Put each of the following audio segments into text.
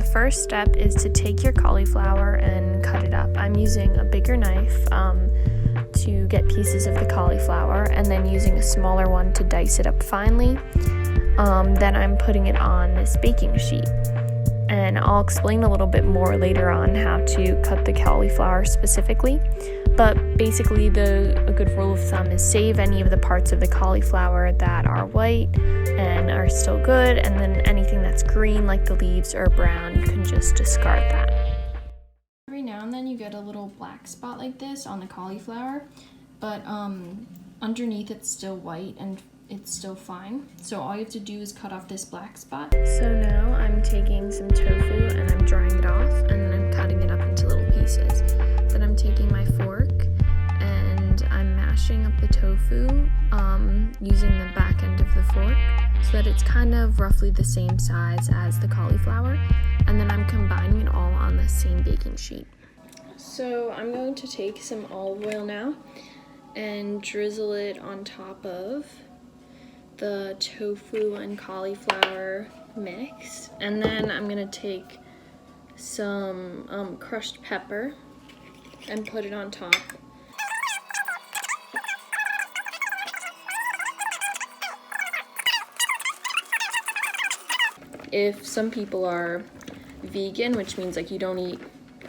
the first step is to take your cauliflower and cut it up. I'm using a bigger knife to get pieces of the cauliflower, and then using a smaller one to dice it up finely. Then I'm putting it on this baking sheet. And I'll explain a little bit more later on how to cut the cauliflower specifically. But basically, a good rule of thumb is save any of the parts of the cauliflower that are white and are still good, and then anything that's green, like the leaves or brown, you can just discard that. Every now and then you get a little black spot like this on the cauliflower, but underneath it's still white and it's still fine. So all you have to do is cut off this black spot. So now I'm taking some tofu and I'm drying it off, and then I'm cutting it up into little pieces. Then I'm taking my fork and I'm mashing up the tofu using the back end of the fork so that it's kind of roughly the same size as the cauliflower, and then I'm combining it all on the same baking sheet. So I'm going to take some olive oil now and drizzle it on top of the tofu and cauliflower mix, and then I'm gonna take some crushed pepper and put it on top. If some people are vegan, which means like you don't eat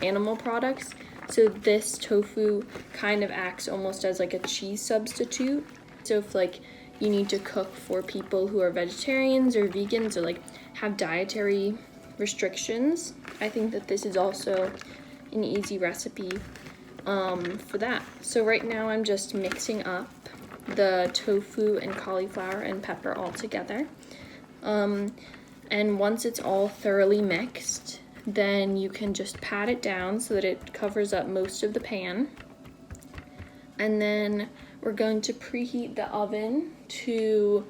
animal products, so this tofu kind of acts almost as like a cheese substitute. So if like you need to cook for people who are vegetarians or vegans or like have dietary restrictions, I think that this is also an easy recipe for that. So right now I'm just mixing up the tofu and cauliflower and pepper all together. And once it's all thoroughly mixed, then you can just pat it down so that it covers up most of the pan. And then we're going to preheat the oven to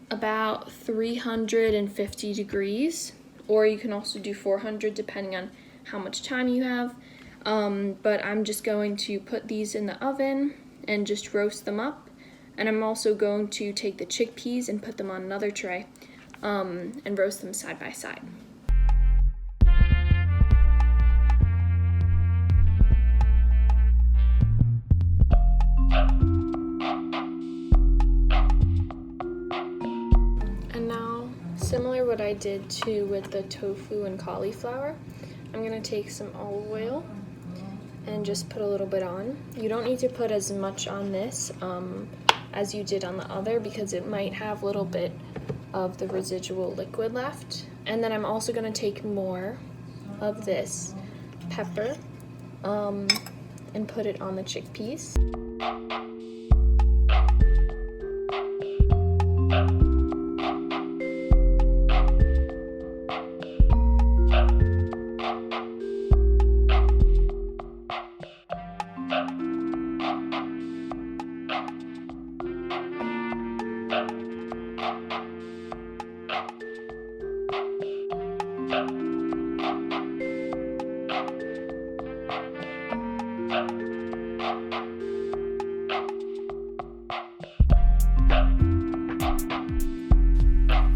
about 350 degrees, or you can also do 400 depending on how much time you have. But I'm just going to put these in the oven and just roast them up. And I'm also going to take the chickpeas and put them on another tray and roast them side by side. And now, similar what I did to with the tofu and cauliflower, I'm gonna take some olive oil and just put a little bit on. You don't need to put as much on this as you did on the other, because it might have a little bit of the residual liquid left. And then I'm also gonna take more of this pepper and put it on the chickpeas.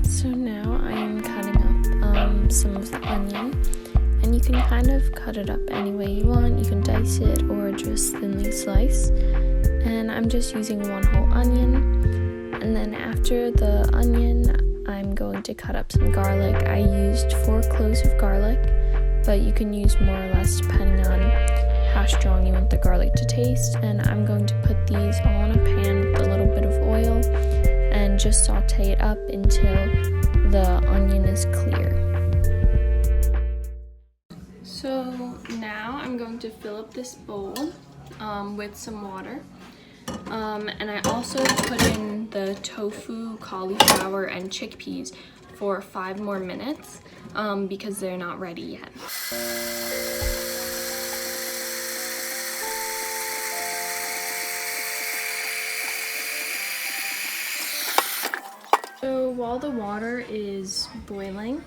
So now I am cutting up some of the onion, and you can kind of cut it up any way you want. You can dice it or just thinly slice, and I'm just using one whole onion. And then after the onion, I'm going to cut up some garlic. I used 4 cloves of garlic, but you can use more or less depending on how strong you want the garlic to taste. And I'm going to put these all in a pan with a little bit of oil and just saute it up until the onion is clear. So now I'm going to fill up this bowl with some water. And I also put in the tofu, cauliflower, and chickpeas for 5 more minutes because they're not ready yet. So while the water is boiling,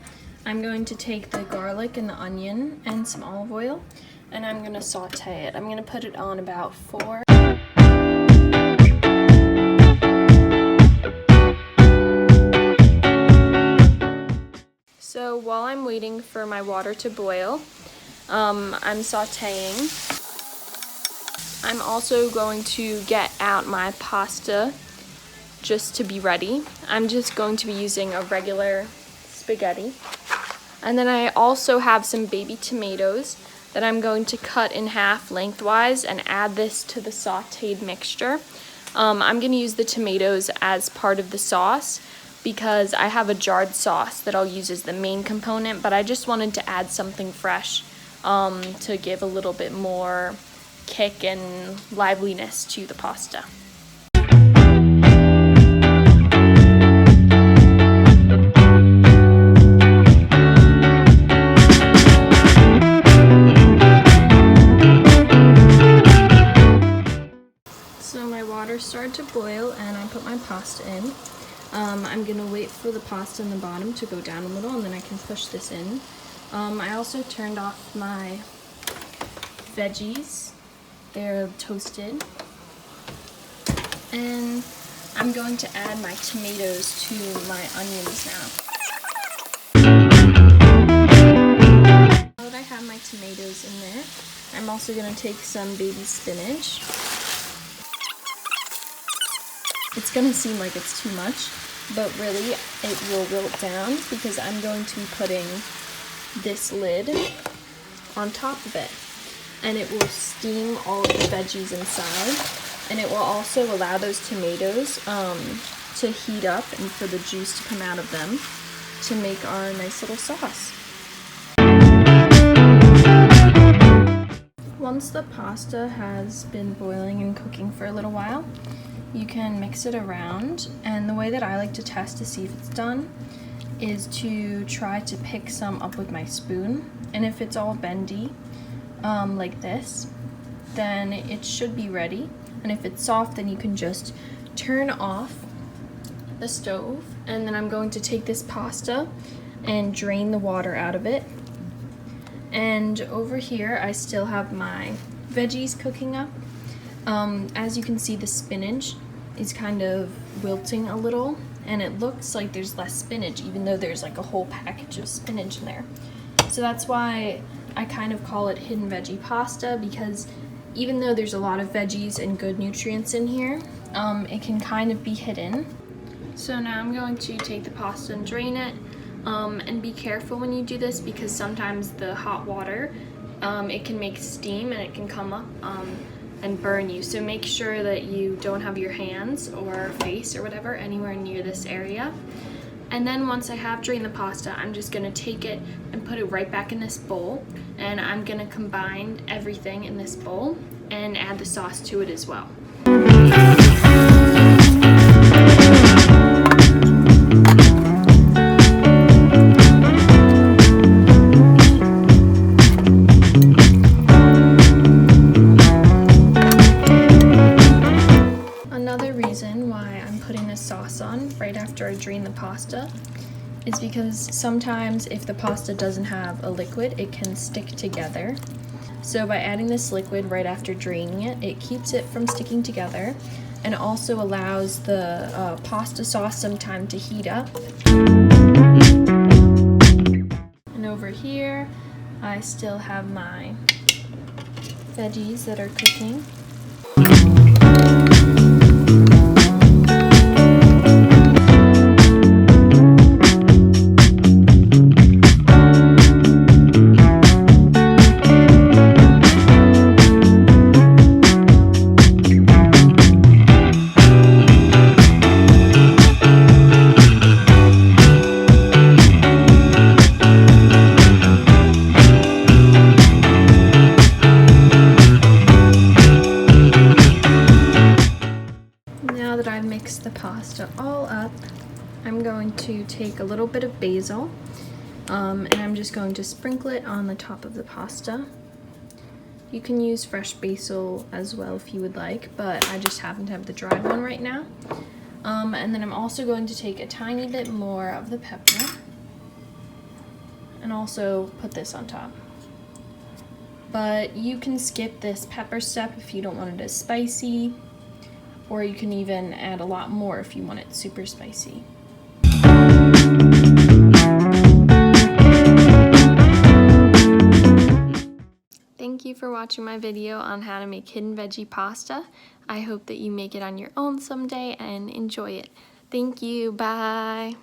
I'm going to take the garlic and the onion and some olive oil, and I'm going to saute it. I'm going to put it on about 4. So while I'm I'm waiting for my water to boil, I'm sauteing. I'm also going to get out my pasta just to be ready. I'm just going to be using a regular spaghetti. And then I also have some baby tomatoes that I'm going to cut in half lengthwise and add this to the sauteed mixture. I'm going to use the tomatoes as part of the sauce because I have a jarred sauce that I'll use as the main component, but I just wanted to add something fresh to give a little bit more kick and liveliness to the pasta. So my water started to boil and I put my pasta in. I'm gonna wait for the pasta in the bottom to go down a little and then I can push this in. I also turned off my veggies. They're toasted. And I'm going to add my tomatoes to my onions now. Now that I have my tomatoes in there, I'm also going to take some baby spinach. It's going to seem like it's too much, but really it will wilt down because I'm going to be putting this lid on top of it. And it will steam all of the veggies inside, and it will also allow those tomatoes to heat up and for the juice to come out of them to make our nice little sauce. Once the pasta has been boiling and cooking for a little while, you can mix it around, and the way that I like to test to see if it's done is to try to pick some up with my spoon, and if it's all bendy, like this, then it should be ready. And if it's soft, then you can just turn off the stove. And then I'm going to take this pasta and drain the water out of it. And over here, I still have my veggies cooking up. As you can see, the spinach is kind of wilting a little, and it looks like there's less spinach, even though there's like a whole package of spinach in there. So that's why I kind of call it hidden veggie pasta, because even though there's a lot of veggies and good nutrients in here, it can kind of be hidden. So now I'm going to take the pasta and drain it, and be careful when you do this because sometimes the hot water, it can make steam and it can come up and burn you. So make sure that you don't have your hands or face or whatever anywhere near this area. And then once I have drained the pasta, I'm just gonna take it and put it right back in this bowl. And I'm gonna combine everything in this bowl and add the sauce to it as well. Sauce on right after I drain the pasta is because sometimes if the pasta doesn't have a liquid, it can stick together. So by adding this liquid right after draining it, it keeps it from sticking together and also allows the pasta sauce some time to heat up. And over here, I still have my veggies that are cooking. Now that I've mixed the pasta all up, I'm going to take a little bit of basil, and I'm just going to sprinkle it on the top of the pasta. You can use fresh basil as well if you would like, but I just happen to have the dried one right now. And then I'm also going to take a tiny bit more of the pepper and also put this on top. But you can skip this pepper step if you don't want it as spicy, or you can even add a lot more if you want it super spicy. you for watching my video on how to make hidden veggie pasta. I hope that you make it on your own someday and enjoy it. Thank you, bye!